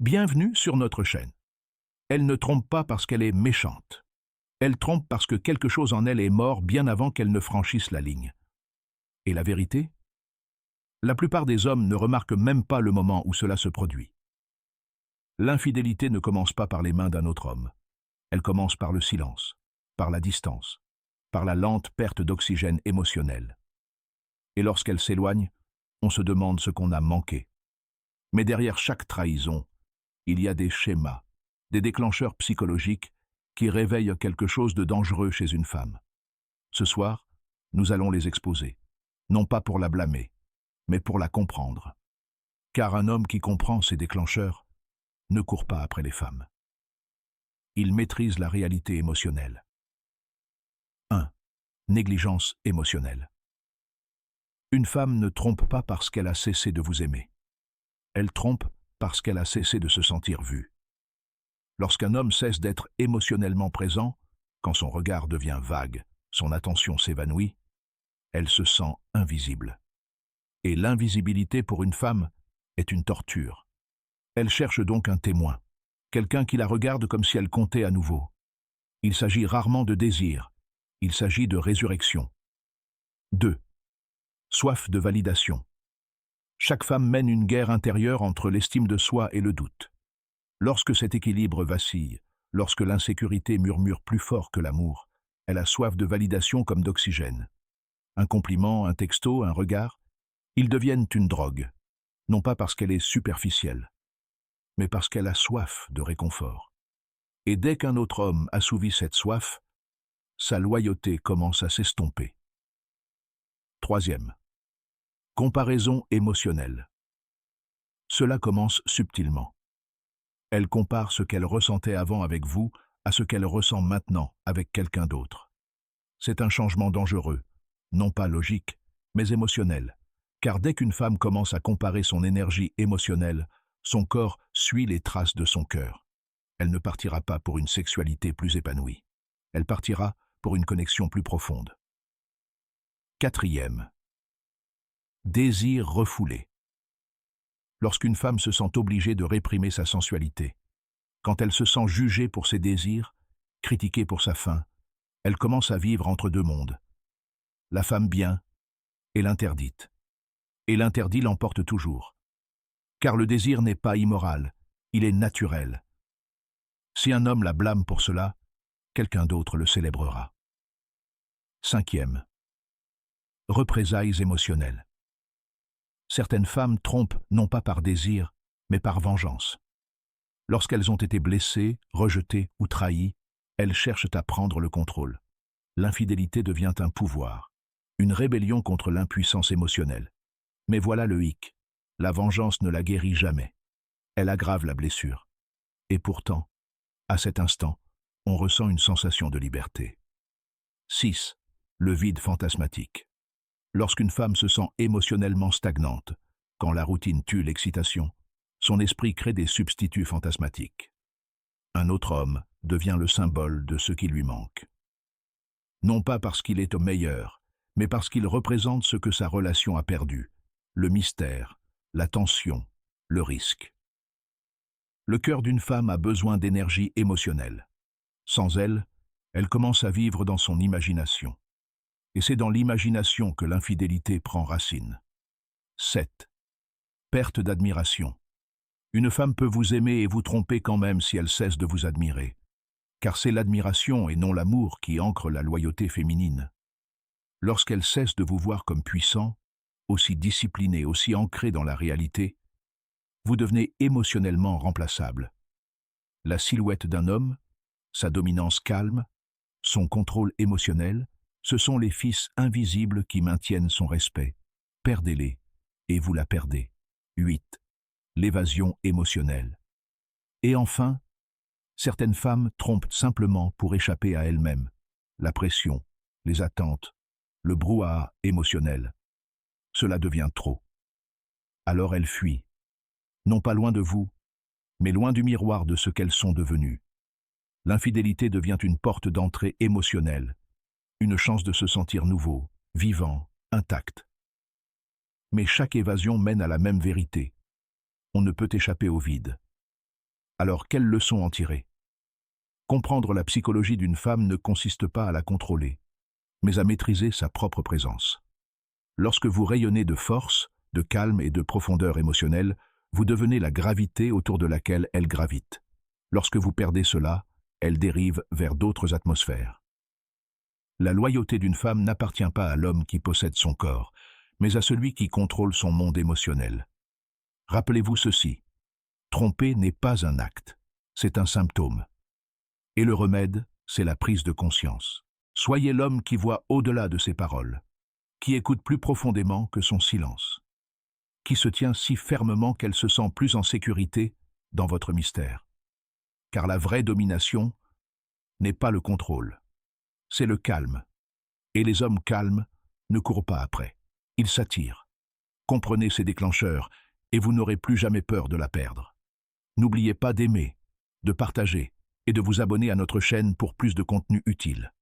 Bienvenue sur notre chaîne. Elle ne trompe pas parce qu'elle est méchante. Elle trompe parce que quelque chose en elle est mort bien avant qu'elle ne franchisse la ligne. Et la vérité? La plupart des hommes ne remarquent même pas le moment où cela se produit. L'infidélité ne commence pas par les mains d'un autre homme. Elle commence par le silence, par la distance, par la lente perte d'oxygène émotionnel. Et lorsqu'elle s'éloigne, on se demande ce qu'on a manqué. Mais derrière chaque trahison, il y a des schémas, des déclencheurs psychologiques qui réveillent quelque chose de dangereux chez une femme. Ce soir, nous allons les exposer, non pas pour la blâmer, mais pour la comprendre. Car un homme qui comprend ces déclencheurs ne court pas après les femmes. Il maîtrise la réalité émotionnelle. 1. Négligence émotionnelle. Une femme ne trompe pas parce qu'elle a cessé de vous aimer. Elle trompe parce qu'elle a cessé de se sentir vue. Lorsqu'un homme cesse d'être émotionnellement présent, quand son regard devient vague, son attention s'évanouit, elle se sent invisible. Et l'invisibilité pour une femme est une torture. Elle cherche donc un témoin, quelqu'un qui la regarde comme si elle comptait à nouveau. Il s'agit rarement de désir, il s'agit de résurrection. 2. Soif de validation. Chaque femme mène une guerre intérieure entre l'estime de soi et le doute. Lorsque cet équilibre vacille, lorsque l'insécurité murmure plus fort que l'amour, elle a soif de validation comme d'oxygène. Un compliment, un texto, un regard, ils deviennent une drogue, non pas parce qu'elle est superficielle, mais parce qu'elle a soif de réconfort. Et dès qu'un autre homme assouvit cette soif, sa loyauté commence à s'estomper. 3. Comparaison émotionnelle. Cela commence subtilement. Elle compare ce qu'elle ressentait avant avec vous à ce qu'elle ressent maintenant avec quelqu'un d'autre. C'est un changement dangereux, non pas logique, mais émotionnel, car dès qu'une femme commence à comparer son énergie émotionnelle, son corps suit les traces de son cœur. Elle ne partira pas pour une sexualité plus épanouie. Elle partira pour une connexion plus profonde. 4. Désir refoulé. Lorsqu'une femme se sent obligée de réprimer sa sensualité, quand elle se sent jugée pour ses désirs, critiquée pour sa faim, elle commence à vivre entre deux mondes. La femme bien et l'interdite. Et l'interdit l'emporte toujours. Car le désir n'est pas immoral, il est naturel. Si un homme la blâme pour cela, quelqu'un d'autre le célébrera. 5. Représailles émotionnelles. Certaines femmes trompent non pas par désir, mais par vengeance. Lorsqu'elles ont été blessées, rejetées ou trahies, elles cherchent à prendre le contrôle. L'infidélité devient un pouvoir, une rébellion contre l'impuissance émotionnelle. Mais voilà le hic, la vengeance ne la guérit jamais. Elle aggrave la blessure. Et pourtant, à cet instant, on ressent une sensation de liberté. 6. Le vide fantasmatique. Lorsqu'une femme se sent émotionnellement stagnante, quand la routine tue l'excitation, son esprit crée des substituts fantasmatiques. Un autre homme devient le symbole de ce qui lui manque. Non pas parce qu'il est au meilleur, mais parce qu'il représente ce que sa relation a perdu, le mystère, la tension, le risque. Le cœur d'une femme a besoin d'énergie émotionnelle. Sans elle, elle commence à vivre dans son imagination. Et c'est dans l'imagination que l'infidélité prend racine. 7. Perte d'admiration. Une femme peut vous aimer et vous tromper quand même si elle cesse de vous admirer. Car c'est l'admiration et non l'amour qui ancre la loyauté féminine. Lorsqu'elle cesse de vous voir comme puissant, aussi discipliné, aussi ancré dans la réalité, vous devenez émotionnellement remplaçable. La silhouette d'un homme, sa dominance calme, son contrôle émotionnel, ce sont les fils invisibles qui maintiennent son respect. Perdez-les, et vous la perdez. 8. L'évasion émotionnelle. Et enfin, certaines femmes trompent simplement pour échapper à elles-mêmes. La pression, les attentes, le brouhaha émotionnel. Cela devient trop. Alors elles fuient. Non pas loin de vous, mais loin du miroir de ce qu'elles sont devenues. L'infidélité devient une porte d'entrée émotionnelle, une chance de se sentir nouveau, vivant, intact. Mais chaque évasion mène à la même vérité. On ne peut échapper au vide. Alors, quelle leçon en tirer? Comprendre la psychologie d'une femme ne consiste pas à la contrôler, mais à maîtriser sa propre présence. Lorsque vous rayonnez de force, de calme et de profondeur émotionnelle, vous devenez la gravité autour de laquelle elle gravite. Lorsque vous perdez cela, elle dérive vers d'autres atmosphères. La loyauté d'une femme n'appartient pas à l'homme qui possède son corps, mais à celui qui contrôle son monde émotionnel. Rappelez-vous ceci, tromper n'est pas un acte, c'est un symptôme. Et le remède, c'est la prise de conscience. Soyez l'homme qui voit au-delà de ses paroles, qui écoute plus profondément que son silence, qui se tient si fermement qu'elle se sent plus en sécurité dans votre mystère. Car la vraie domination n'est pas le contrôle, c'est le calme. Et les hommes calmes ne courent pas après, ils s'attirent. Comprenez ces déclencheurs et vous n'aurez plus jamais peur de la perdre. N'oubliez pas d'aimer, de partager et de vous abonner à notre chaîne pour plus de contenu utile.